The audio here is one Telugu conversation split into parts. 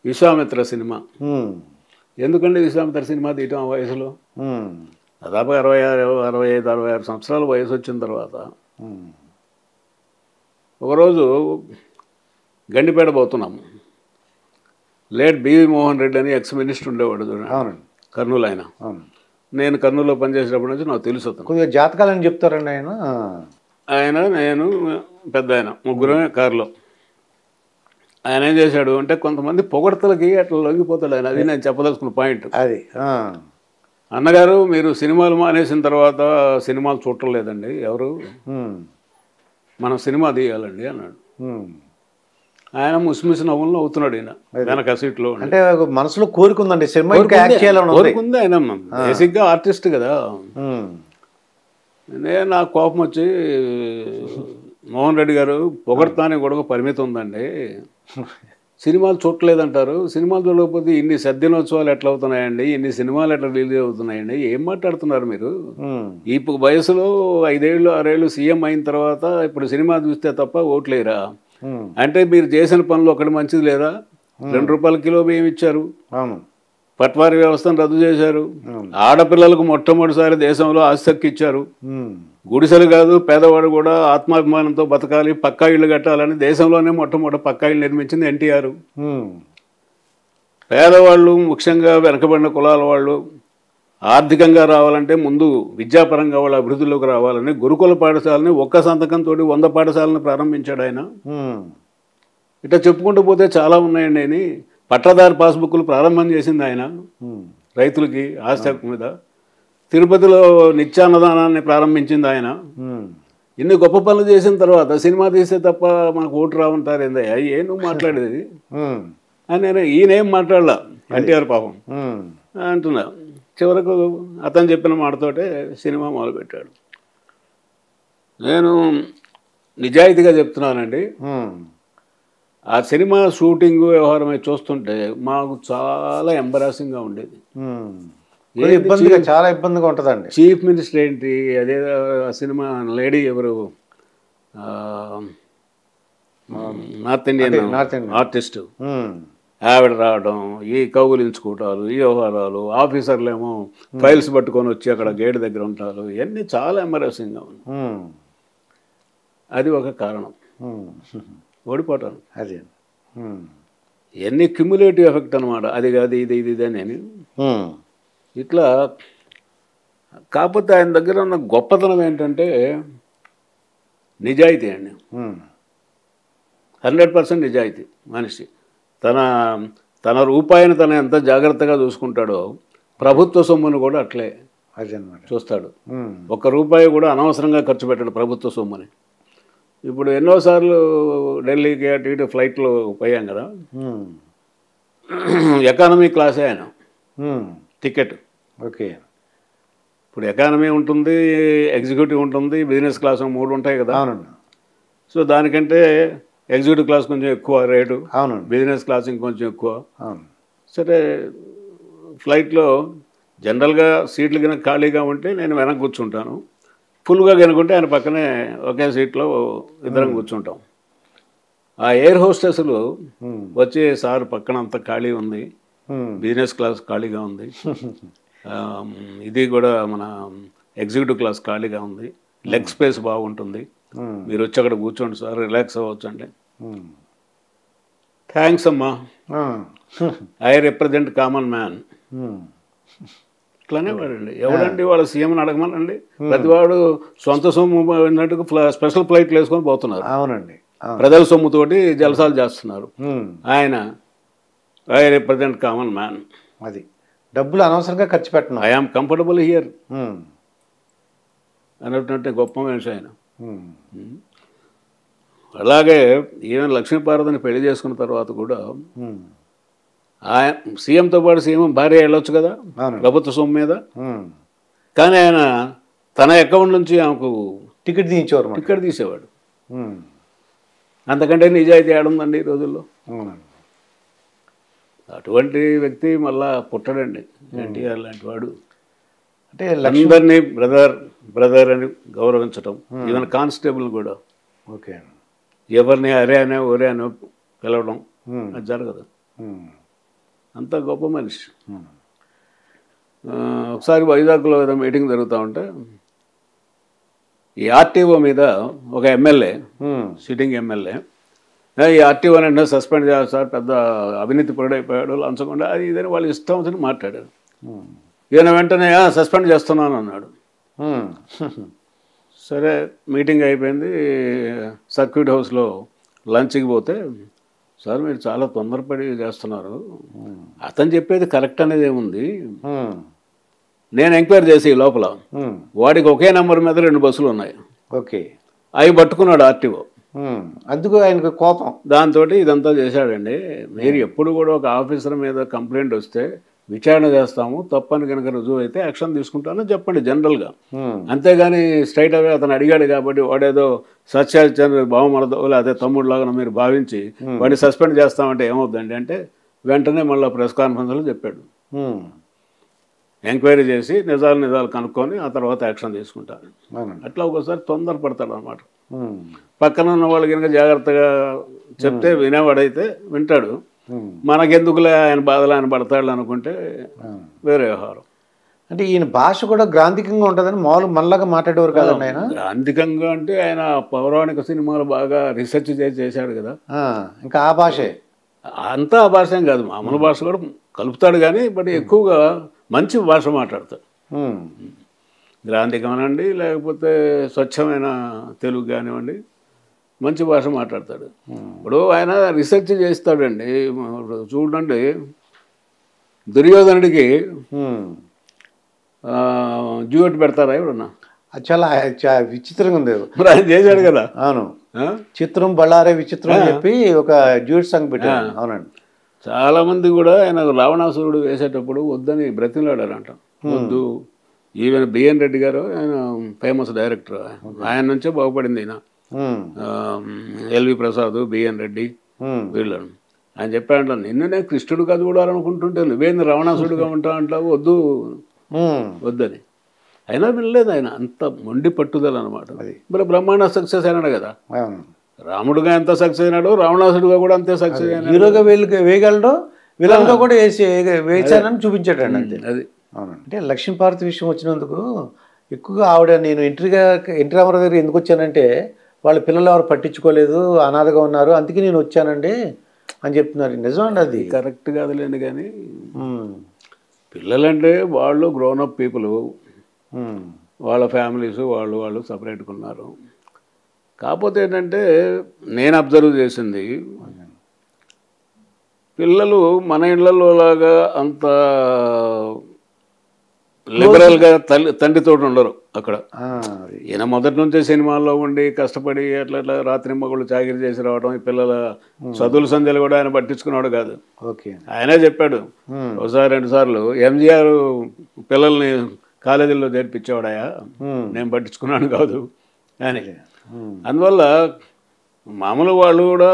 విశ్వామిత్ర సినిమా. ఉమ్, ఎందుకండి విశ్వామిత్ర సినిమా తీయటం ఆ వయసులో? ఉమ్, దాదాపు 65 సంవత్సరాల వయసు వచ్చిన తర్వాత ఉమ్, ఒకరోజు గండిపేట పోతున్నాము. లేట్ బివి మోహన్ రెడ్డి అని ఎక్స్ మినిస్టర్ ఉండేవాడు చూడండి, అవునండి, కర్నూలు ఆయన. అవును. నేను కర్నూలులో పనిచేసేటప్పటి నుంచి నాకు తెలుసు అతను. కొద్దిగా జాతకాలని చెప్తారండి ఆయన. ఆయన, నేను, పెద్ద ఆయన ముగ్గురమే కారులో. ఆయన ఏం చేశాడు అంటే కొంతమంది పొగడ్తలకి అట్లా లొంగిపోతాడు ఆయన. అది నేను చెప్పదలుచుకున్న పాయింట్. అది అన్నగారు మీరు సినిమాలు మానేసిన తర్వాత సినిమాలు చూడటం లేదండి ఎవరు, ఉమ్, మనం సినిమా తీయాలండి అన్నాడు. ఉమ్. ఆయన ముసిముసి నవ్వులు అవుతున్నాడు ఈయన వెనక సీట్లో. అంటే మనసులో కోరుకుందండి సినిమా ఇంకా యాక్ట్ చేయాలని ఉంది. కోరుకుంది ఆయన, బేసిక్గా ఆర్టిస్ట్ కదా. ఉమ్, నేను నాకు కోపం వచ్చి, మోహన్ రెడ్డి గారు పొగడతానే కూడా ఒక పరిమితి ఉందండి, సినిమాలు చూడలేదంటారు, సినిమాలు చూడకపోతే ఇన్ని సద్దినోత్సవాలు ఎట్లా అవుతున్నాయండి, ఇన్ని సినిమాలు ఎట్లా రిలీజ్ అవుతున్నాయండి, ఏం మాట్లాడుతున్నారు మీరు? ఉమ్, ఈ వయసులో 5 ఏళ్ళు 6 ఏళ్ళు సీఎం అయిన తర్వాత ఇప్పుడు సినిమా చూస్తే తప్ప ఓట్లేరా ఉమ్, అంటే మీరు చేసిన పనులు ఒకటి మంచిది లేదా? 2 రూపాయల కిలో బియ్యం ఇచ్చారు, అవును, పట్వారీ వ్యవస్థను రద్దు చేశారు, అవును. ఆడపిల్లలకు మొట్టమొదటిసారి దేశంలో ఆస్తి హక్కు ఇచ్చారు, ఉమ్, గుడిసెలు కాదు పేదవాడు కూడా ఆత్మాభిమానంతో బతకాలి, పక్కా ఇళ్ళు కట్టాలని దేశంలోనే మొట్టమొదటి పక్కా ఇళ్ళు నిర్మించింది ఎన్టీఆర్. ఉమ్, పేదవాళ్ళు, ముఖ్యంగా వెనకబడిన కులాల వాళ్ళు ఆర్థికంగా రావాలంటే ముందు విద్యాపరంగా వాళ్ళ అభివృద్ధిలోకి రావాలని గురుకుల పాఠశాలని ఒక్క సంతకంతో 100 పాఠశాలను ప్రారంభించాడు ఆయన. ఉమ్, ఇట్లా చెప్పుకుంటూ పోతే చాలా ఉన్నాయండి. అని పట్టాదారు పాస్బుక్లు ప్రారంభం చేసింది ఆయన ఉమ్, రైతులకి ఆస్తి హక్కు మీద. తిరుపతిలో నిత్యాన్నదానాన్ని ప్రారంభించింది ఆయన. ఉమ్, ఇన్ని గొప్ప పనులు చేసిన తర్వాత సినిమా తీస్తే తప్ప మనకు ఓటు రావుంటారు ఏందయ్యా, ఏ నువ్వు మాట్లాడేది ఉమ్, అని నేను ఈయనేం మాట్లాడలా, ఎన్టీఆర్ పాపం ఉమ్, అంటున్నా. చివరకు అతను చెప్పిన మాటతోటే సినిమా మొదలుపెట్టాడు. నేను నిజాయితీగా చెప్తున్నానండి, ఉమ్. ఆ సినిమా షూటింగ్ వ్యవహారం చూస్తుంటే మాకు చాలా ఎంబరాసింగ్గా ఉండేది. కొద్దిగా ఇబ్బందిగా, చాలా ఇబ్బందిగా ఉంటుందండి. చీఫ్ మినిస్టర్ ఏంటి, అదే ఆ సినిమా లేడీ ఎవరు, నార్త్ ఇండియన్ ఆర్టిస్ట్, ఆవిడ రావడం, ఈ కౌగులించుకోవటాలు, ఈ వ్యవహారాలు, ఆఫీసర్లు ఏమో ఫైల్స్ పట్టుకొని వచ్చి అక్కడ గేట్ దగ్గర ఉంటారు, ఇవన్నీ చాలా ఎంబరాసింగ్గా ఉంది. అది ఒక కారణం ఓడిపోవటాను. అది ఇవన్నీ క్యుములేటివ్ ఎఫెక్ట్ అనమాట. అది కాదు ఇది అని ఇట్లా. కాకపోతే ఆయన దగ్గర ఉన్న గొప్పతనం ఏంటంటే నిజాయితీ అండి. 100% నిజాయితీ మనిషి. తన రూపాయిని తను ఎంత జాగ్రత్తగా చూసుకుంటాడో ప్రభుత్వ సొమ్మును కూడా అట్లే చూస్తాడు. 1 రూపాయి కూడా అనవసరంగా ఖర్చు పెట్టాడు ప్రభుత్వ సొమ్ముని. ఇప్పుడు ఎన్నోసార్లు ఢిల్లీకి అటు ఇటు ఫ్లైట్లో పోయాం కదా, ఎకానమీ క్లాసే ఆయన టికెట్. ఓకే. ఇప్పుడు ఎకానమీ ఉంటుంది, ఎగ్జిక్యూటివ్ ఉంటుంది, బిజినెస్ క్లాస్ 3 ఉంటాయి కదా. సో దానికంటే ఎగ్జిక్యూటివ్ క్లాస్ కొంచెం ఎక్కువ రేటు, బిజినెస్ క్లాస్ ఇంకొంచెం ఎక్కువ. సరే ఫ్లైట్లో జనరల్గా సీట్లు కనుక ఖాళీగా ఉంటే నేను వెనక్కి కూర్చుంటాను, ఫుల్గా కనుకుంటే ఆయన పక్కనే ఒకే సీట్లో ఇద్దరం కూర్చుంటాం. ఆ ఎయిర్ హోస్టెస్లు వచ్చి, సార్ పక్కన అంత ఖాళీ ఉంది, బిజినెస్ క్లాస్ ఖాళీగా ఉంది, ఇది కూడా మన ఎగ్జిక్యూటివ్ క్లాస్ ఖాళీగా ఉంది, లెగ్ స్పేస్ బాగుంటుంది, మీరు వచ్చి అక్కడ కూర్చోండి సార్, రిలాక్స్ అవ్వచ్చు అండి. థ్యాంక్స్ అమ్మా, ఐ రిప్రజెంట్ కామన్ మ్యాన్. ఇట్లానే వాడండి. ఎవడండి వాళ్ళ సీఎంని అడగమనండి, ప్రతివాడు సొంత సొమ్ము అన్నట్టుగా స్పెషల్ ఫ్లైట్లు వేసుకొని పోతున్నారు. అవునండి, ప్రజల సొమ్ముతోటి జలసాలు చేస్తున్నారు. ఆయన ఐ రిప్రజెంట్ కామన్ మ్యాన్. అది డబ్బులు అనవసరంగా ఖర్చు పెట్టను, ఐఆమ్ కంఫర్టబుల్ హియర్ అన్నట్టు గొప్ప మనిషి ఆయన. అలాగే ఈవెన్ లక్ష్మీపార్వతిని పెళ్లి చేసుకున్న తర్వాత కూడా ఆయన సీఎంతో పాటు సీఎం భార్య వెళ్ళొచ్చు కదా ప్రభుత్వ సొమ్ము మీద, కానీ ఆయన తన అకౌంట్ నుంచి ఆమెకు టికెట్ తీసేవాడు. అంతకంటే నిజాయితీ ఏడుందండి ఈ రోజుల్లో. అటువంటి వ్యక్తి మళ్ళా పుట్టడండి ఎన్టీఆర్ లాంటి వాడు. అంటే అందరినీ బ్రదర్ అని గౌరవించటం, ఈవెన్ కానిస్టేబుల్ కూడా ఎవరిని అరే అనే ఒరే అని పిలవడం అది జరగదు. అంత గొప్ప మనిషి. ఒకసారి వైజాగ్లో ఏదో మీటింగ్ జరుగుతూ ఉంటే ఈ ఆర్టీఓ మీద ఒక ఎమ్మెల్యే, సిట్టింగ్ ఎమ్మెల్యే, ఈ ఆర్టీఓ అంటే సస్పెండ్ చేయాలి సార్, పెద్ద అవినీతి పరుడైపోయాడు, లంచకుండా అది ఇదని వాళ్ళు ఇష్టం వచ్చి మాట్లాడారు. ఈయన వెంటనే సస్పెండ్ చేస్తున్నాను అన్నాడు. సరే మీటింగ్ అయిపోయింది. సర్క్యూట్ హౌస్లో లంచ్కి పోతే, సార్ మీరు చాలా తొందరపడి చేస్తున్నారు, అతను చెప్పేది కరెక్ట్ అనేది ఏముంది, నేను ఎంక్వైరీ చేసి లోపల వాడికి ఒకే నెంబర్ మీద 2 బస్సులు ఉన్నాయి, ఓకే, అవి పట్టుకున్నాడు ఆర్టీఓ. అందుకు ఆయనకు కోపం, దాంతో ఇదంతా చేశాడండి. మీరు ఎప్పుడు కూడా ఒక ఆఫీసర్ మీద కంప్లైంట్ వస్తే విచారణ చేస్తాము, తప్పని కనుక రుజువు అయితే యాక్షన్ తీసుకుంటానని చెప్పండి జనరల్గా. అంతేగాని స్ట్రైట్ అవే అతను అడిగాడు కాబట్టి వాడేదో సత్యాచంద్ర బావమరదో అదే తమ్ముడులాగా మీరు భావించి వాడిని సస్పెండ్ చేస్తామంటే ఏమవుద్దండి అంటే వెంటనే మళ్ళీ ప్రెస్ కాన్ఫరెన్స్లో చెప్పాడు, ఎంక్వైరీ చేసి నిజాలు కనుక్కొని ఆ తర్వాత యాక్షన్ తీసుకుంటారు. అట్లా ఒకసారి తొందరపడతాడు అనమాట. పక్కన ఉన్న వాళ్ళకి కనుక జాగ్రత్తగా చెప్తే వినేవాడైతే వింటాడు, మనకెందుకులే ఆయన బాధలు ఆయన పడతాడు అనుకుంటే వేరే వ్యవహారం. అంటే ఈయన భాష కూడా గ్రాంధికంగా ఉంటుందని మామూలు మనలాగా మాట్లాడేవారు కదండి ఆయన. గ్రాంధికంగా అంటే ఆయన పౌరాణిక సినిమాలు బాగా రీసెర్చ్ చేశాడు కదా, ఇంకా ఆ భాషే అంతా ఆ భాష ఏం కాదు, మామూలు భాష కూడా కలుపుతాడు కానీ బట్ ఎక్కువగా మంచి భాష మాట్లాడతాడు. గ్రాంధికం అనండి లేకపోతే స్వచ్ఛమైన తెలుగు కానివ్వండి, మంచి భాష మాట్లాడతాడు. ఇప్పుడు ఆయన రీసెర్చ్ చేస్తాడండి. చూడండి, దుర్యోధనుడికి డ్యూయట్ పెడతారా ఎవడన్నా? చాలా విచిత్రంగా ఉంది. మరి ఆయన చేశాడు కదా. అవును, చిత్రం బళ్ళారే విచిత్రం అని చెప్పి ఒక డ్యూయట్ సాంగ్ పెట్టాడు. అవునండి, చాలా మంది కూడా ఆయన రావణాసురుడు వేసేటప్పుడు వద్దని బ్రతిమలాడారంట. వద్దు, ఈవెన్ బిఎన్ రెడ్డి గారు ఆయన ఫేమస్ డైరెక్టర్, ఆయన నుంచే బాగుపడింది ఈయన. ఎల్వి ప్రసాద్, బిఎన్ రెడ్డి వీళ్ళను. ఆయన చెప్పాడంట, నిన్ను నేను కృష్ణుడుగా చూడాలనుకుంటుంటే నువ్వేంది రావణాసురుడుగా ఉంటా అంటావు, వద్దని. అయినా వినలేదు ఆయన, అంత మొండి పట్టుదల అనమాట. మరి బ్రహ్మాండ సక్సెస్ అయినాడు కదా. రాముడుగా ఎంత సక్సెస్ అయినాడో రావణాసుడుగా కూడా అంతే సక్సెస్ అయినాడు. హీరోగా వేయగలడో విలన్గా కూడా వేసానని చూపించాడండి అంతే. అది అంటే లక్ష్మీపార్వతి విషయం వచ్చినందుకు ఎక్కువగా ఆవిడ, నేను ఎన్టీ రామారావు దగ్గర ఎందుకు వచ్చానంటే వాళ్ళ పిల్లలు ఎవరు పట్టించుకోలేదు, అనాథగా ఉన్నారు, అందుకే నేను వచ్చానండి అని చెప్తున్నారు. నిజమండి, అది కరెక్ట్ కాదులేండి. కానీ పిల్లలంటే వాళ్ళు గ్రోనప్ పీపుల్, వాళ్ళ ఫ్యామిలీస్ వాళ్ళు సపరేట్గా ఉన్నారు. కాకపోతే ఏంటంటే నేను అబ్జర్వ్ చేసింది, పిల్లలు మన ఇళ్లలో లాగా అంత లిబరల్గా తండ్రితో ఉండరు అక్కడ. ఈయన మొదటి నుంచే సినిమాల్లో ఉండి కష్టపడి అట్లా రాత్రి మగళ్ళు చాకిరీ చేసి రావడం, ఈ పిల్లల చదువుల సంధ్యలు కూడా ఆయన పట్టించుకున్నాడు కాదు. ఆయనే చెప్పాడు ఒకసారి 2 సార్లు, ఎంజీఆర్ పిల్లల్ని కాలేజీల్లో చేర్పించేవాడాయా, నేను పట్టించుకున్నాను కాదు అని. అందువల్ల మామూలు వాళ్ళు కూడా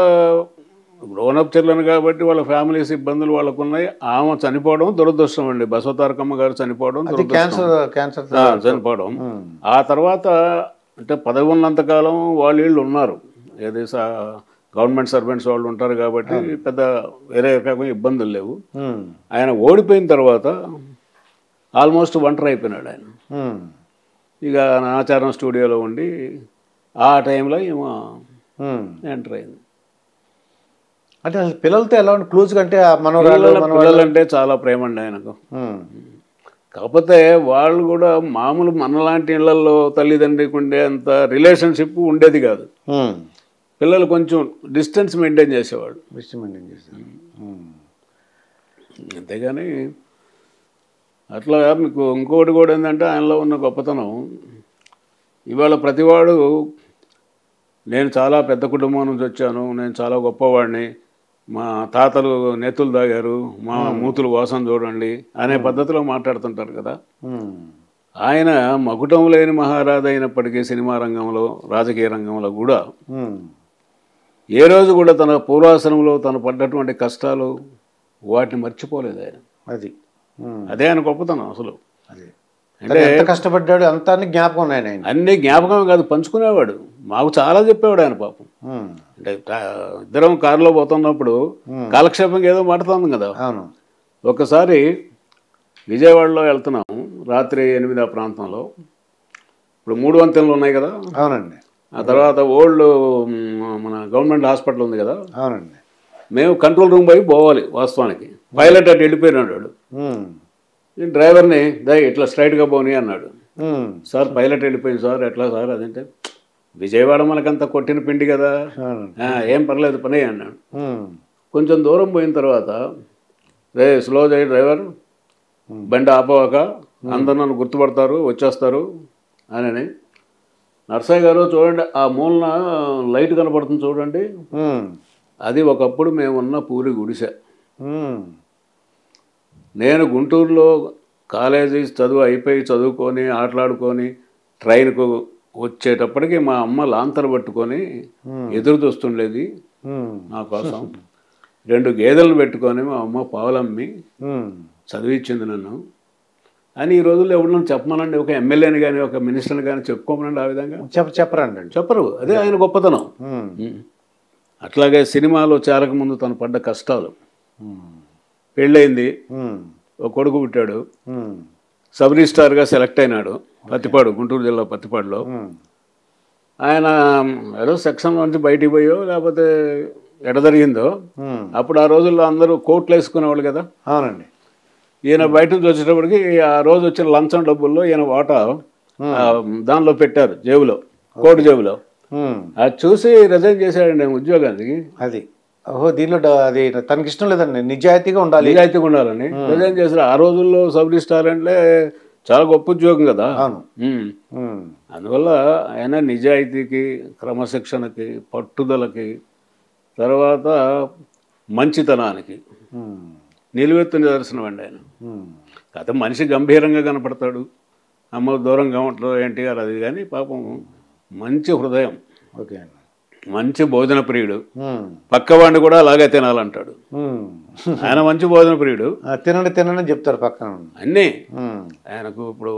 గ్రోనప్ చిల్డ్రన్ కాబట్టి వాళ్ళ ఫ్యామిలీస్ ఇబ్బందులు వాళ్ళకు ఉన్నాయి. ఆమె చనిపోవడం దురదృష్టం అండి. బసవతారకమ్మ గారు చనిపోవడం, చనిపోవడం. ఆ తర్వాత అంటే పదవి ఉన్నంతకాలం వీళ్ళు ఉన్నారు, ఏది గవర్నమెంట్ సర్వెంట్స్ వాళ్ళు ఉంటారు కాబట్టి పెద్ద వేరే రకమైన ఇబ్బందులు లేవు. ఆయన ఓడిపోయిన తర్వాత ఆల్మోస్ట్ ఒంటరి అయిపోయినాడు ఆయన. ఇక ఆచారం స్టూడియోలో ఉండి ఆ టైంలో ఏమో ఎంటర్ అయింది. అంటే పిల్లలతో ఎలా ఉండి క్లోజ్గా, అంటే పిల్లలంటే చాలా ప్రేమ అండి ఆయనకు. కాకపోతే వాళ్ళు కూడా మామూలు మనలాంటి ఇళ్లలో తల్లిదండ్రికి ఉండే అంత రిలేషన్షిప్ ఉండేది కాదు. పిల్లలు కొంచెం డిస్టెన్స్ మెయింటైన్ చేసేవాళ్ళు. అంతేగాని అట్లా మీకు ఇంకోటి కూడా ఏంటంటే ఆయనలో ఉన్న గొప్పతనం, ఇవాళ ప్రతివాడు నేను చాలా పెద్ద కుటుంబం నుంచి వచ్చాను, నేను చాలా గొప్పవాడిని, మా తాతలు నేతులు తాగారు, మా మూతులు వాసన చూడండి అనే పద్ధతిలో మాట్లాడుతుంటారు కదా. ఆయన మకుటం లేని మహారాజు అయినప్పటికీ సినిమా రంగంలో, రాజకీయ రంగంలో కూడా ఏ రోజు కూడా తన పూర్వాశ్రమంలో తను పడ్డటువంటి కష్టాలు వాటిని మర్చిపోలేదు ఆయన. అదే ఆయన గొప్పతనం అసలు. అంటే ఎంత కష్టపడ్డాడు అంతా జ్ఞాపకం ఉన్నాయి. అన్ని జ్ఞాపకం కాదు, పంచుకునేవాడు. మాకు చాలా చెప్పేవాడు ఆయన పాపం. అంటే ఇద్దరం కారులో పోతున్నప్పుడు కాలక్షేపంగా ఏదో మాట్లాడుతుంది కదా, ఒకసారి విజయవాడలో వెళ్తున్నాము రాత్రి 8 ఆ ప్రాంతంలో. ఇప్పుడు 3 వంతెనలు ఉన్నాయి కదా. అవునండి. ఆ తర్వాత ఓల్డ్ మన గవర్నమెంట్ హాస్పిటల్ ఉంది కదా. అవునండి. మేము కంట్రోల్ రూమ్ పోయి పోవాలి. వాస్తవానికి పైలట్ అటు వెళ్ళిపోయినాడు వాడు. డ్రైవర్ని ఇట్లా స్ట్రైట్గా పోనీ అన్నాడు. సార్ పైలట్ వెళ్ళిపోయింది సార్, ఎట్లా సార్ అదంటే, విజయవాడ మనకంతా కొట్టిన పిండి కదా, ఏం పర్లేదు పని అన్నాడు. కొంచెం దూరం పోయిన తర్వాత, రే స్లో చేయి డ్రైవర్, బండి ఆపవాక, అందరు నన్ను గుర్తుపడతారు వచ్చేస్తారు అని. నర్సయ్య గారు చూడండి, ఆ మూలన లైట్ కనపడుతుంది చూడండి, అది ఒకప్పుడు మేమున్న పూరి గుడిసె. నేను గుంటూరులో కాలేజీ చదువు అయిపోయి చదువుకొని ఆటలాడుకొని ట్రైన్కు వచ్చేటప్పటికి మా అమ్మ లాంతరు పట్టుకొని ఎదురు చూస్తుండేది నా కోసం. 2 గేదెలను పెట్టుకొని మా అమ్మ పావులమ్మి చదివించింది నన్ను అని. ఈ రోజుల్లో ఎవరు చెప్పమనండి, ఒక ఎమ్మెల్యేని కానీ ఒక మినిస్టర్ని కానీ చెప్పుకోమనండి. ఆ విధంగా చెప్పరండి, చెప్పరు. అదే ఆయన గొప్పతనం. అట్లాగే సినిమాలో చేరకముందు తను పడ్డ కష్టాలు. పెళ్ళయింది, ఒక కొడుకు పుట్టాడు, సబ్ రిజిస్ట్రార్గా సెలెక్ట్ అయినాడు పత్తిపాడు, గుంటూరు జిల్లా పత్తిపాడులో. ఆయన ఏదో సెక్షన్ నుంచి బయటికి పోయో లేకపోతే ఎడ జరిగిందో, అప్పుడు ఆ రోజుల్లో అందరూ కోట్లు వేసుకునేవాళ్ళు కదా. అవునండి. ఈయన బయట నుంచి వచ్చేటప్పటికి ఆ రోజు వచ్చిన లంచం డబ్బుల్లో ఈయన వాటా దానిలో పెట్టారు, జేబులో, కోటు జేబులో. అది చూసి రిజైన్ చేశాడండి ఉద్యోగానికి. అది ఓహో, దీనిలో అది తనకి ఇష్టం లేదండి, నిజాయితీగా ఉండాలి, నిజాయితీగా ఉండాలని రిజైన్ చేశారు. ఆ రోజుల్లో సబ్ రిజిస్ట్రార్ అంటే చాలా గొప్ప ఉద్యోగం కదా. అందువల్ల ఆయన నిజాయితీకి, క్రమశిక్షణకి, పట్టుదలకి, తర్వాత మంచితనానికి నిలువెత్తు నిదర్శనం అండి ఆయన. కథ మనిషి గంభీరంగా కనపడతాడు, అమ్మ దూరంగా ఉంటాడు ఎన్టీఆర్, అది కానీ పాపం మంచి హృదయం. ఓకే, మంచి భోజన ప్రియుడు. పక్కవాడిని కూడా అలాగే తినాలంటాడు. ఆయన మంచి భోజన ప్రియుడు. తినండి తినండి చెప్తారు పక్కన అన్నీ. ఆయనకు ఇప్పుడు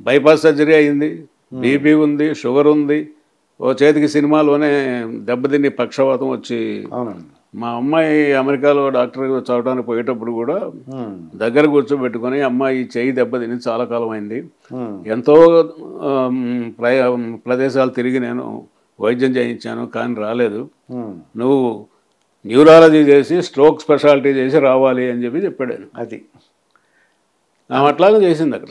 బైపాస్ సర్జరీ అయింది, బీపీ ఉంది, షుగర్ ఉంది. ఓ చేతికి సినిమాలోనే దెబ్బతిని పక్షవాతం వచ్చి, మా అమ్మాయి అమెరికాలో డాక్టర్ చదవడానికి పోయేటప్పుడు కూడా దగ్గర కూర్చోబెట్టుకొని, అమ్మాయి చెయ్యి దెబ్బతిని చాలా కాలం అయింది, ఎంతో ప్రదేశాలు తిరిగి నేను వైద్యం చేయించాను కానీ రాలేదు, నువ్వు న్యూరాలజీ చేసి స్ట్రోక్ స్పెషాలిటీ చేసి రావాలి అని చెప్పాడు ఆయన. అది అట్లాగే చేసింది అక్కడ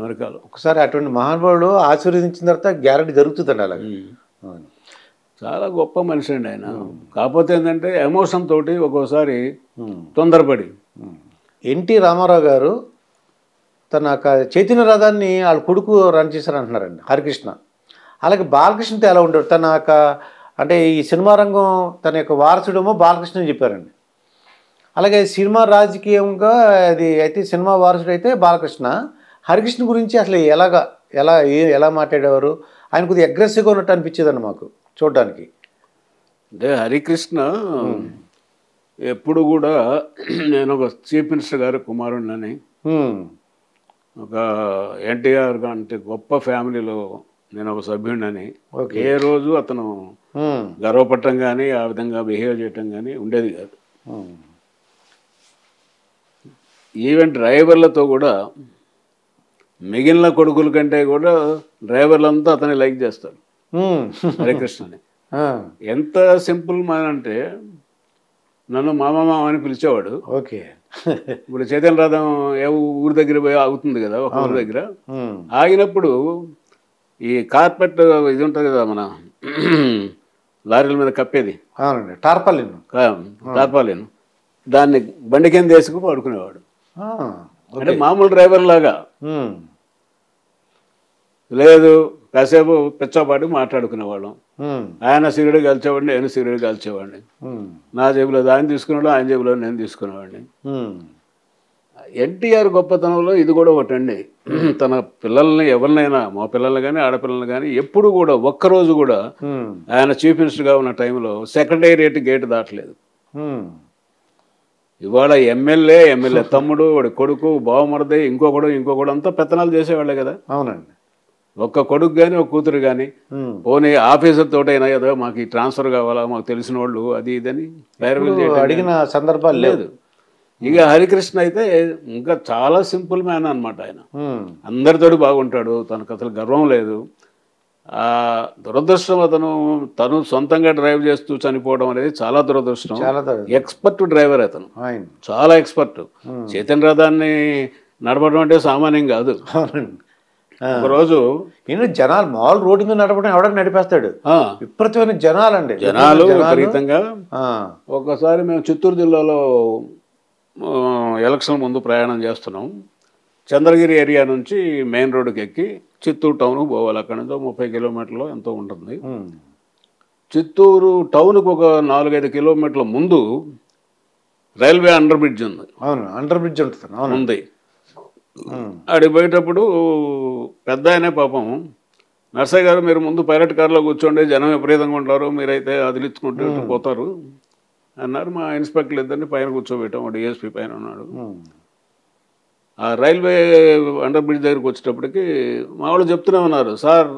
అమెరికాలో. ఒకసారి అటువంటి మహానుభావుడు ఆశీర్వదించిన తర్వాత గ్యారెంటీ జరుగుతుందండి. అలాగే చాలా గొప్ప మనిషి అండి ఆయన. కాకపోతే ఏంటంటే ఎమోషన్ తోటి ఒక్కోసారి తొందరపడి. ఎన్టీ రామారావు గారు తన చైతన్య రథాన్ని వాళ్ళ కొడుకు రన్ చేశారంటున్నారండి, హరికృష్ణ. అలాగే బాలకృష్ణతో ఎలా ఉండేవాడు? తన అంటే ఈ సినిమా రంగం తన యొక్క వారసుడేమో బాలకృష్ణ అని చెప్పారండి. అలాగే సినిమా రాజకీయంగా అది అయితే సినిమా వారసుడు అయితే బాలకృష్ణ. హరికృష్ణ గురించి అసలు ఎలా మాట్లాడేవారు? ఆయన కొద్దిగా అగ్రెసివ్గా ఉన్నట్టు అనిపించేదండి మాకు చూడడానికి. అంటే హరికృష్ణ ఎప్పుడు కూడా నేను ఒక చీఫ్ మినిస్టర్ గారి కుమారుడినని, ఒక ఎన్టీఆర్ అంటే గొప్ప ఫ్యామిలీలో నేను ఒక సభ్యుడినని ఏ రోజు అతను గర్వపడటం కానీ ఆ విధంగా బిహేవ్ చేయటం కానీ ఉండేది కాదు. ఈవెన్ డ్రైవర్లతో కూడా మిగిలిన కొడుకుల కంటే కూడా డ్రైవర్లంతా అతన్ని లైక్ చేస్తారు హరికృష్ణని. ఎంత సింపుల్ మ్యాన్ అంటే నన్ను మామ అని పిలిచేవాడు. ఓకే, ఇప్పుడు చైతన్య రథం ఏ ఊరి దగ్గర పోయి ఆగుతుంది కదా, ఒక ఊరి దగ్గర ఆగినప్పుడు ఈ కార్పెట్ ఇది ఉంటుంది కదా మన లారీల మీద కప్పేది, టార్పాలిన్, దాన్ని బండి కింద వేసుకు పడుకునేవాడు. అంటే మామూలు డ్రైవర్ లాగా లేదు, కాసేపు పిచ్చపాటి మాట్లాడుకునేవాళ్ళం. ఆయన సిగరెట్ కాల్చేవాడిని, నేను సిగరెట్ కాల్చేవాడిని. నా జేబులో ఆయన తీసుకునేవాడు, ఆయన జేబులో నేను తీసుకునేవాడిని. ఎన్టీఆర్ గొప్పతనంలో ఇది కూడా ఒకటండి, తన పిల్లల్ని ఎవరినైనా, మా పిల్లల్ని కానీ ఆడపిల్లల్ని కానీ ఎప్పుడు కూడా ఒక్కరోజు కూడా ఆయన చీఫ్ మినిస్టర్గా ఉన్న టైంలో సెక్రటేరియట్ గేట్ దాటలేదు. ఇవాళ ఎమ్మెల్యే తమ్ముడు, వాడి కొడుకు, బావమరది, ఇంకొకడు అంతా పెత్తనాలు చేసేవాళ్ళే కదా. అవునండి. ఒక్క కొడుకు కానీ ఒక కూతురు కానీ పోనీ ఆఫీసర్ తోటైనా కదా మాకు ఈ ట్రాన్స్ఫర్ కావాలా, మాకు తెలిసిన వాళ్ళు అది ఇదని అడిగిన సందర్భాలు లేదు. ఇక హరికృష్ణ అయితే ఇంకా చాలా సింపుల్ మ్యాన్ అనమాట. ఆయన అందరితోటి బాగుంటాడు, తనకు అసలు గర్వం లేదు. దురదృష్టం తను సొంతంగా డ్రైవ్ చేస్తూ చనిపోవడం అనేది చాలా దురదృష్టం. ఎక్స్పర్ట్ డ్రైవర్ అతను, చాలా ఎక్స్పర్ట్. చైతన్య రథాన్ని నడపడం అంటే సామాన్యం కాదు. ఒకరోజు జనాలు మామూలు రోడ్డు మీద నడపడం ఎవడన్నా నడిపేస్తాడు, విపరీతమైన జనాలండి, జనాలు విపరీతంగా. ఒకసారి మేము చిత్తూరు జిల్లాలో ఎలక్షన్ ముందు ప్రయాణం చేస్తున్నాం. చంద్రగిరి ఏరియా నుంచి మెయిన్ రోడ్డుకి ఎక్కి చిత్తూరు టౌన్కు పోవాలి. అక్కడ నుంచి 30 కిలోమీటర్లు ఎంతో ఉంటుంది. చిత్తూరు టౌన్కు ఒక 4-5 కిలోమీటర్ల ముందు రైల్వే అండర్ బ్రిడ్జ్ ఉంది. అండర్ బ్రిడ్జ్ ఉంది. అడిగి పోయేటప్పుడు పెద్ద ఆయనే పాపం, నర్సయ్య గారు మీరు ముందు పైలట్ కార్లో కూర్చోండి, జనం విపరీతంగా ఉంటారు, మీరైతే అదిలించుకుంటూ పోతారు అన్నారు. మా ఇన్స్పెక్టర్లు ఇద్దరిని పైన కూర్చోబెట్టాం. డిఎస్పీ పైన ఉన్నాడు. ఆ రైల్వే అండర్ బ్రిడ్జ్ దగ్గరికి వచ్చేటప్పటికి మా వాళ్ళు చెప్తూనే ఉన్నారు, సార్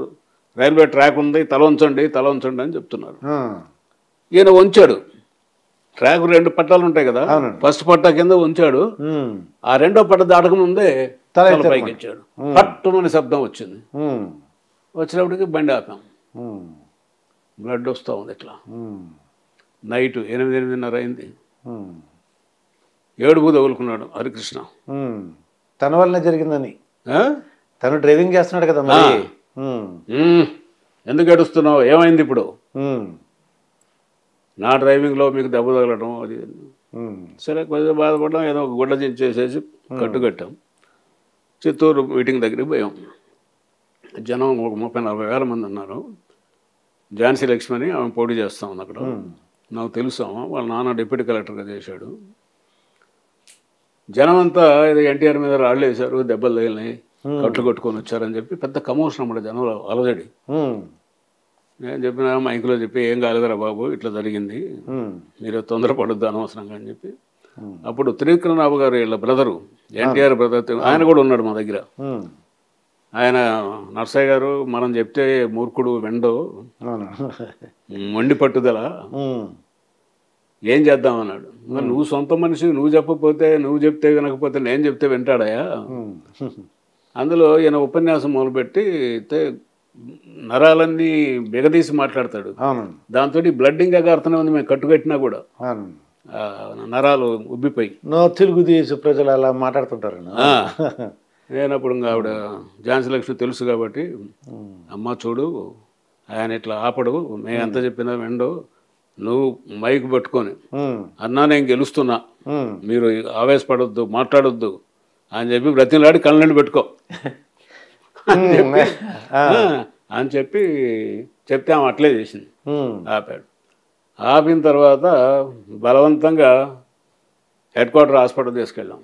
రైల్వే ట్రాక్ ఉంది, తల ఉంచండి అని చెప్తున్నారు. ఈయన వంచాడు. ట్రాక్ 2 పట్టాలు ఉంటాయి కదా, ఫస్ట్ పట్టా కింద ఉంచాడు. ఆ రెండో పట్ట దాటక ముందే తల పైకి ఇచ్చాడు. పట్టుమని శబ్దం వచ్చింది. వచ్చినప్పటికి బండి ఆపాం. బ్లడ్ వస్తూ ఉంది ఇట్లా. నైట్ 8-8:30 అయింది. ఏడుపు తగులుకున్నాడు హరికృష్ణ. తన వల్లనే జరిగిందని. తను డ్రైవింగ్ చేస్తున్నాడు కదా మరి. ఎందుకు ఏడుస్తున్నావు, ఏమైంది ఇప్పుడు? నా డ్రైవింగ్లో మీకు దెబ్బ తగలడం అది. సరే కొద్దిగా బాధపడ్డాం. ఏదో ఒక గుడ్డ చించేసేసి కట్టుకట్టాం. చిత్తూరు మీటింగ్ దగ్గరికి పోయాం. జనం ఒక 30-40 వేల మంది ఉన్నారు. ఝాన్సీ లక్ష్మణి ఆమె పోటీ చేస్తా ఉంది అక్కడ. నాకు తెలుసు, వాళ్ళ నాన్న డిప్యూటీ కలెక్టర్గా చేశాడు. జనం అంతా ఇది ఎన్టీఆర్ మీద రాళ్ళు వేశారు, దెబ్బలు తగిలినాయి, కట్లు కొట్టుకొని వచ్చారని చెప్పి పెద్ద కమోషన్ అన్నమాట జనంలో, అలజడి. నేను చెప్పిన మైకులో చెప్పి, ఏం కాలేదురా బాబు, ఇట్లా జరిగింది, మీరు తొందరపడొద్దు అనవసరంగా అని చెప్పి. అప్పుడు త్రివిక్రమరావు గారు వీళ్ళ బ్రదరు, ఎన్టీఆర్ బ్రదర్, ఆయన కూడా ఉన్నాడు మా దగ్గర. ఆయన, నర్సయ్య గారు మనం చెప్తే మూర్ఖుడు వెండో, మొండి పట్టుదల, ఏం చేద్దామన్నాడు. మరి నువ్వు సొంత మనిషి, నువ్వు చెప్పకపోతే, నువ్వు చెప్తే వినకపోతే నేను చెప్తే వింటాడాయా? అందులో ఈయన ఉపన్యాసం మొదలుపెట్టి నరాలన్నీ బిగదీసి మాట్లాడతాడు. దాంతో బ్లడ్ ఇంకా కారుతూనే ఉంది. మేము కట్టుకట్టినా కూడా నరాలు ఉబ్బిపోయి. తెలుగుదేశ ప్రజలు అలా మాట్లాడుతుంటారు. నేను అప్పుడు ఆవిడ ఝాన్సీ లక్ష్మి తెలుసు కాబట్టి, అమ్మ చూడు ఆయన ఇట్లా ఆపడు, మేము ఎంత చెప్పినా వెండో, నువ్వు మైక్ పట్టుకొని అన్నా నేను గెలుస్తున్నా, మీరు ఆవేశపడొద్దు, మాట్లాడొద్దు అని చెప్పి బ్రతిలాడి కళ్ళని పెట్టుకో అని చెప్పి చెప్తే ఆమె అట్లే చేసింది. ఆపాడు. ఆపిన తర్వాత బలవంతంగా హెడ్ క్వార్టర్ హాస్పిటల్ తీసుకెళ్ళాం.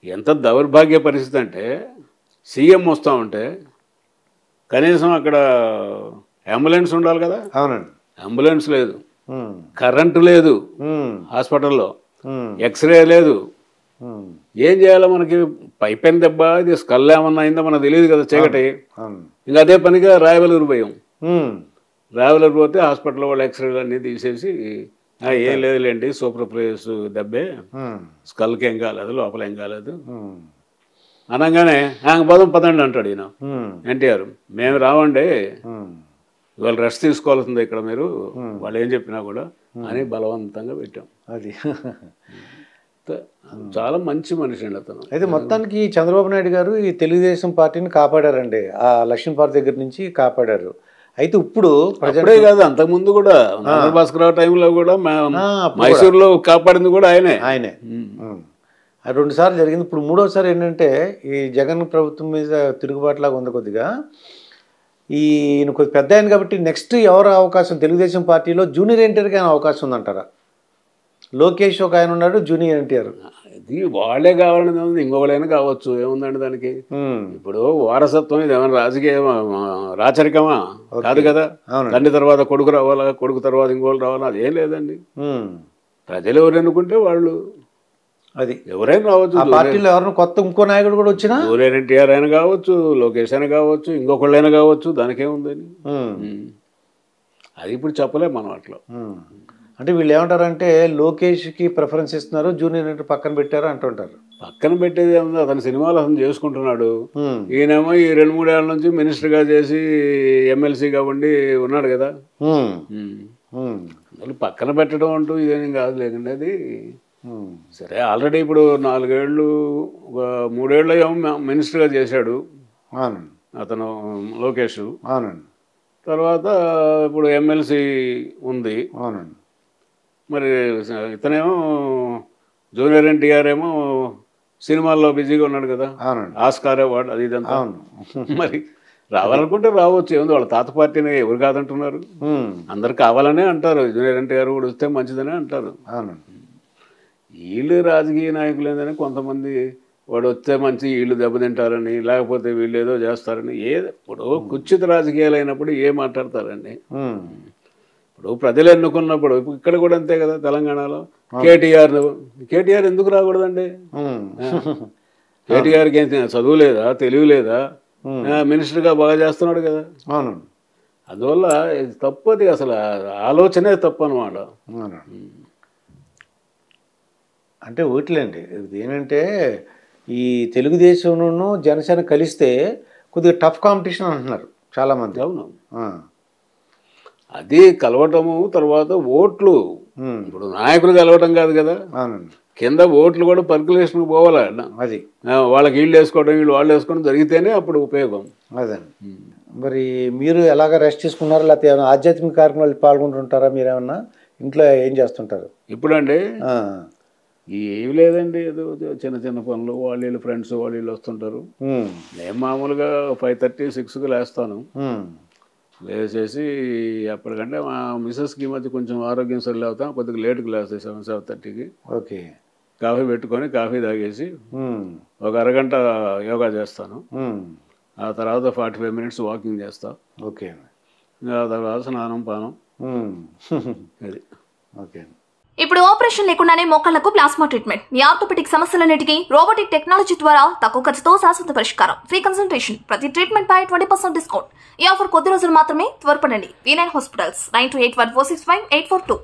ఎంత దౌర్భాగ్య పరిస్థితి అంటే, సీఎం వస్తూ ఉంటే కనీసం అక్కడ అంబులెన్స్ ఉండాలి కదా. అవునండి. అంబులెన్స్ లేదు, కరెంటు లేదు హాస్పిటల్లో, ఎక్స్రే లేదు. ఏం చేయాలో మనకి పైపెన్ దెబ్బ, ఇది స్కల్ ఏమన్నా అయిందో మనకు తెలియదు కదా, చీకటి. ఇంకా అదే పనిగా రాయవలూరు పోయాం. రాయవలూరు పోతే హాస్పిటల్లో వాళ్ళు ఎక్స్రేలు అన్నీ తీసేసి, ఏం లేదులేండి సూపర్ ప్లేస్ దెబ్బే, స్కల్కి ఏం కాలేదు, లోపల ఏం కాలేదు అనగానే పదండి అంటాడు ఈయన ఎన్టీఆర్. మేము రావండి, ఇవాళ రెస్ట్ తీసుకోవాల్సిందే ఇక్కడ మీరు, వాళ్ళు ఏం చెప్పినా కూడా అని బలవంతంగా పెట్టాం. అది చాలా మంచి మనిషి అండి అతను. అయితే మొత్తానికి చంద్రబాబు నాయుడు గారు ఈ తెలుగుదేశం పార్టీని కాపాడారండి, ఆ లక్ష్మీపార్టీ దగ్గర నుంచి కాపాడారు. అయితే ఇప్పుడు ప్రజలే కాదు, అంతకుముందు కూడా భాస్కరరావు టైంలో కూడా మైసూరులో కాపాడింది కూడా ఆయనే. 2 సార్లు జరిగింది. ఇప్పుడు 3వసారి ఏంటంటే, ఈ జగన్ ప్రభుత్వం మీద తిరుగుబాటులాగా ఉంది కొద్దిగా. ఈయన కొద్ది పెద్ద ఆయన కాబట్టి నెక్స్ట్ ఎవరు అవకాశం, తెలుగుదేశం పార్టీలో జూనియర్ ఎన్టీఆర్కి అయినా అవకాశం ఉందంటారా? లోకేష్ ఒక ఆయన ఉన్నాడు, జూనియర్ ఎన్టీఆర్. ఇది వాళ్ళే కావాలని ఉంది, ఇంకొకళ్ళైనా కావచ్చు, ఏముందండి దానికి. ఇప్పుడు వారసత్వం ఇది ఏమైనా రాజకీయ రాచరికమా? కాదు కదా. తండ్రి తర్వాత కొడుకు రావాలా, కొడుకు తర్వాత ఇంకోళ్ళు రావాలా, అదేం లేదండి. ప్రజలు ఎవరు ఎన్నుకుంటే వాళ్ళు, అది ఎవరైనా రావచ్చు. పార్టీలో ఎవరైనా కొత్త ఇంకో నాయకుడు కూడా వచ్చినా, జూనియర్ ఎన్టీఆర్ అయినా కావచ్చు, లోకేష్ అయినా కావచ్చు, ఇంకొకళ్ళైనా కావచ్చు, దానికేముందని. అది ఇప్పుడు చెప్పలేము మనం అట్లా. అంటే వీళ్ళు ఏమంటారంటే లోకేష్కి ప్రిఫరెన్స్ ఇస్తున్నారు, జూనియర్ ఎన్టీఆర్ పక్కన పెట్టారు అంటుంటారు. పక్కన పెట్టేది ఏముంది, అతని సినిమాలు అతను చేసుకుంటున్నాడు. ఈయనేమో ఈ 2-3 ఏళ్ళ నుంచి మినిస్టర్గా చేసి ఎమ్మెల్సీగా ఉండి ఉన్నాడు కదా. అందులో పక్కన పెట్టడం అంటూ ఇదేం కాదు లేకండి అది. సరే ఆల్రెడీ ఇప్పుడు 4 ఏళ్ళు 3 ఏళ్ళు ఏమో మినిస్టర్గా చేశాడు అతను లోకేష్. తర్వాత ఇప్పుడు ఎమ్మెల్సీ ఉంది. మరి ఇతనేమో జూనియర్ ఎన్టీఆర్ ఏమో సినిమాల్లో బిజీగా ఉన్నాడు కదా, ఆస్కార్ అవార్డు అది ఇదంతా. మరి రావాలనుకుంటే రావచ్చు, ఏముంది, వాళ్ళ తాత పార్టీని ఎవరు కాదంటున్నారు, అందరు కావాలనే అంటారు. జూనియర్ ఎన్టీఆర్ కూడా వస్తే మంచిదనే అంటారు. వీళ్ళు రాజకీయ నాయకులు ఏంటని కొంతమంది వాడు వస్తే మంచి వీళ్ళు దెబ్బతింటారని, లేకపోతే వీళ్ళు ఏదో చేస్తారని. ఇప్పుడు కుచిత రాజకీయాలు అయినప్పుడు ఏం మాట్లాడతారండి. ఇప్పుడు ప్రజలు ఎన్నుకున్నప్పుడు ఇక్కడ కూడా అంతే కదా, తెలంగాణలో కేటీఆర్ ఎందుకు రాకూడదండి? కేటీఆర్కి ఏం చదువు లేదా, తెలివి లేదా, మినిస్టర్గా బాగా చేస్తున్నాడు కదా. అందువల్ల తప్పది, అసలు ఆలోచనే తప్పు అనమాట. అంటే ఓట్లేండి, ఏంటంటే ఈ తెలుగుదేశంను జనసేన కలిస్తే కొద్దిగా టఫ్ కాంపిటీషన్ అంటున్నారు చాలామంది. అవును, అది కలవటము, తర్వాత ఓట్లు. ఇప్పుడు నాయకులు కలవటం కాదు కదా, కింద ఓట్లు కూడా పర్కులేషన్కి పోవాలి. అది వాళ్ళకి వీళ్ళు వేసుకోవడం, వీళ్ళు వాళ్ళు వేసుకోవడం జరిగితేనే అప్పుడు ఉపయోగం. అదే. మరి మీరు ఎలాగ రెస్ట్ తీసుకున్నారా, లేకపోతే ఏమైనా ఆధ్యాత్మిక కార్యక్రమాలు పాల్గొంటుంటారా? మీరేమన్నా ఇంట్లో ఏం చేస్తుంటారు ఇప్పుడండి? ఏమి లేదండి, ఏదో చిన్న చిన్న పనులు, వాళ్ళు ఫ్రెండ్స్ వాళ్ళు వస్తుంటారు. నేను మామూలుగా 5:30-6కి లేస్తాను. లేచేసి అప్పటికంటే మా మిస్సెస్కి మధ్య కొంచెం ఆరోగ్యం సరిలే అవుతాం, కొద్దిగా లేట్కి లేస్తాయి 7-7:30కి. ఓకే. కాఫీ పెట్టుకొని కాఫీ తాగేసి ఒక అరగంట యోగా చేస్తాను. ఆ తర్వాత 45 మినిట్స్ వాకింగ్ చేస్తా. ఓకే. ఆ తర్వాత స్నానం పానం. అది ఓకే. ఇప్పుడు ఆపరేషన్ లేకుండానే మోకాళ్లకు ప్లాస్మా ట్రీట్మెంట్. మీ ఆర్థోపెటిక్ సమస్యలన్నిటికీ రోబోటిక్ టెక్నాలజీ ద్వారా తక్కువ ఖర్చుతో శాశ్వత పరిష్కారం. ఫ్రీ కన్సల్టేషన్, ప్రతి ట్రీట్మెంట్ పై 20% డిస్కౌంట్. ఈ ఆఫర్ కొద్ది రోజులు మాత్రమే. త్వరపడండి. V9 hospitals 9281465842.